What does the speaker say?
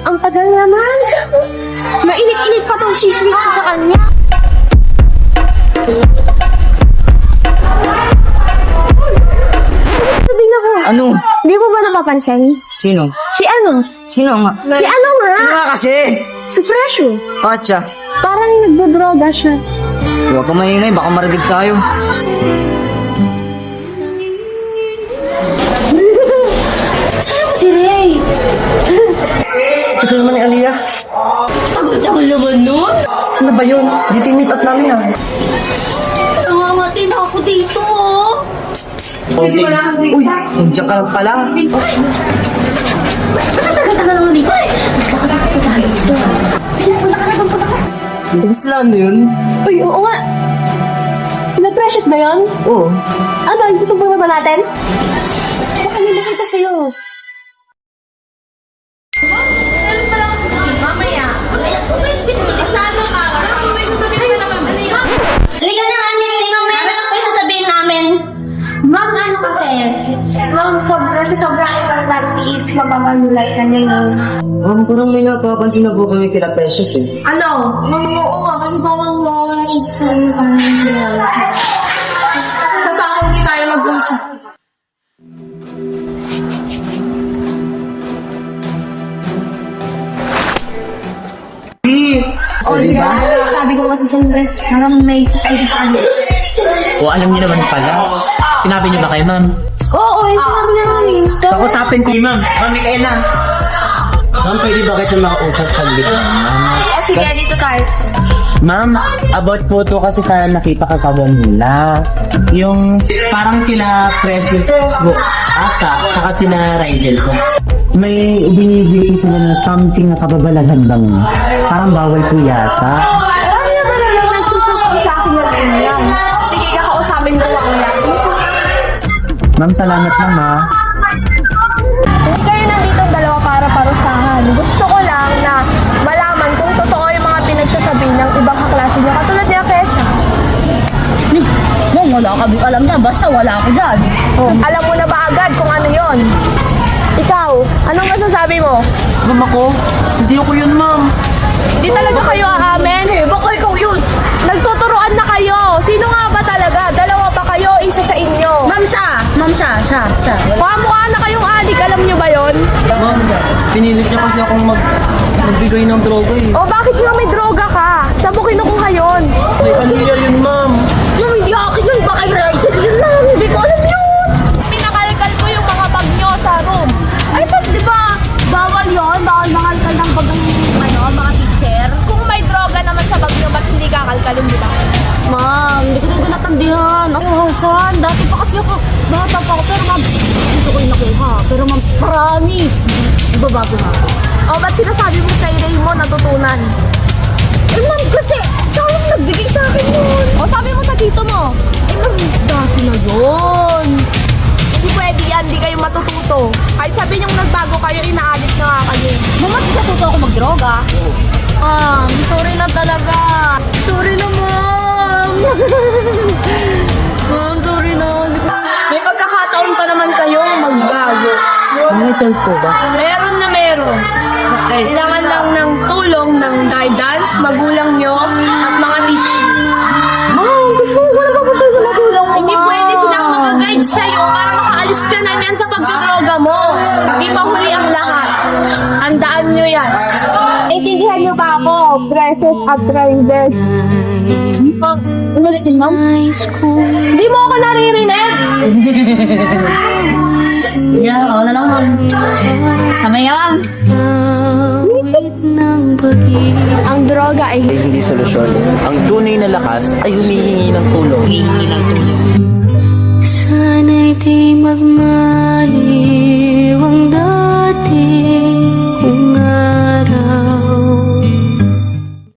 Ang tagal naman. Mainit-init pa tong chismis ko sa kanya. Sabihin ako. Ano? Di mo ba napapansin? Sino? Si ano? Sino nga? Si ano nga? Sino nga kasi? Si Fresho. Katsa. Parang nagdodroga siya. Huwag ka maingay, baka marinig tayo. Si Ray. Ito naman ni Aliyah. Tagal naman nun. Sino ba yun? Dito yung meet up namin ah. Nangangatin ako dito. Okay. Uy, nandiyan ka lang pala. Tagal naman dito. Sige, punta ka. Hindi sila ano yun? Uy, oo nga. Sila Precious ba yun? Oo. Ano, isusubuhin ba natin? Baka may makita sa'yo. Halika na nga, Miss. Sino meron ako yung sasabihin namin? Ma'am, ano kasi? Ma'am, sobrang importante is mapapamulay ka ngayon. Parang may napapansin na po kami kila Precious eh. Ano? Ma'am, oo nga. Kasi parang mawala siya sa iyo. Sa bakong hindi tayo mag-usap. O, di ba? Sabi ko kasi sa Ingles, parang may ID sa ano. O, alam niyo naman pala. Sinabi niyo ba kay ma'am? Oo, yung sinabi na namin. Kakusapin ko yung ma'am. Ma'am, Micaela. Ma'am, pwede ba kayo makausap saglit lang, ma'am? Sige, dito tayo. Ma'am, about po to kasi sana nakita kakawan nila. Yung parang sila Precious po, ata, saka sila Rigel po. May binibigay sila na something na kababalaghan bang parang bawal po yata. Marami na talaga nagsusuko sa akin na rin yan. Sige, kakausapin ko ako yan. Ma'am, salamat ma'am ha. Hindi kayo nandito dalawa para parusahan. Gusto ko lang na malaman kung totoo yung mga pinagsasabi ng ibang kaklase niyo. Katulad niya, Kesha. Ma'am, wala kami alam na. Basta wala ako dyan. Alam mo na ba agad kung ano yon? Ikaw, anong masasabi mo? Ma'am ako, hindi ako yun ma'am. Hindi talaga kayo aamin? Baka ikaw yun. Nagtuturoan na kayo. Sino nga ba talaga? Dalawa pa kayo, isa sa inyo. Ma'am siya. Mukha na kayong adik, alam niyo ba yon? Ma'am, pinilit niya kasi akong magbigay ng droga eh. O bakit nga may droga ka? Saan mo kinukuha yon? May kanila yun ma'am. Ma'am, hindi akin yun. Baka yung Rizel yun lang. Hindi ko alam yun. Pinakalkal ko yung mga bag nyo sa room. Ay, ba't di ba? Bawal yun. Bawal makalkal ng bag ng mga teacher. Kung may droga naman sa bag nyo, ba't hindi kakalkalin, di ba? Ma'am, hindi ko talaga natandihan. Ako, Hasan. Dati pa kasi ako. Bata pa ako. Pero ma'am, dito ko yung nakuha. Pero ma'am, promise. Ibabago na ako. O ba't sinasabi mo kay Ray mo natutunan? Eh, ma'am, kasi siya ang nagbigay sa akin yun. O sabi mo sa tito mo? Eh, ma'am, dati na yun. Hindi pwede yan, hindi kayo matututo. Kahit sabi niyong nagbago kayo, inaalit na nga kayo. Ma'am, at natuto ako magdroga. Sorry na talaga. Sorry na, ma'am. Ma'am, sorry na. May pagkakataon pa naman kayong magbago. May chance po ba? Meron na meron. Kailangan lang ng tulong ng guidance, magulang nyo, at mga teacher. Ma'am, gusto ko na ba sa magulang ko, Hindi pwede silang mag-guide sa'yo para makaalis ka na niyan sa pagdodroga mo. Hindi pa huli ang lahat. Andaan nyo yan. Intindihan nyo ba ako, Precious at Rises? Ulitin, ma'am. Hindi mo ako naririnig. Yeah, oo na lang, ma'am. Kamaya lang. Ang droga ay Hindi solusyon. Ang tunay na lakas ay humihingi ng tulong. Sana'y di magmali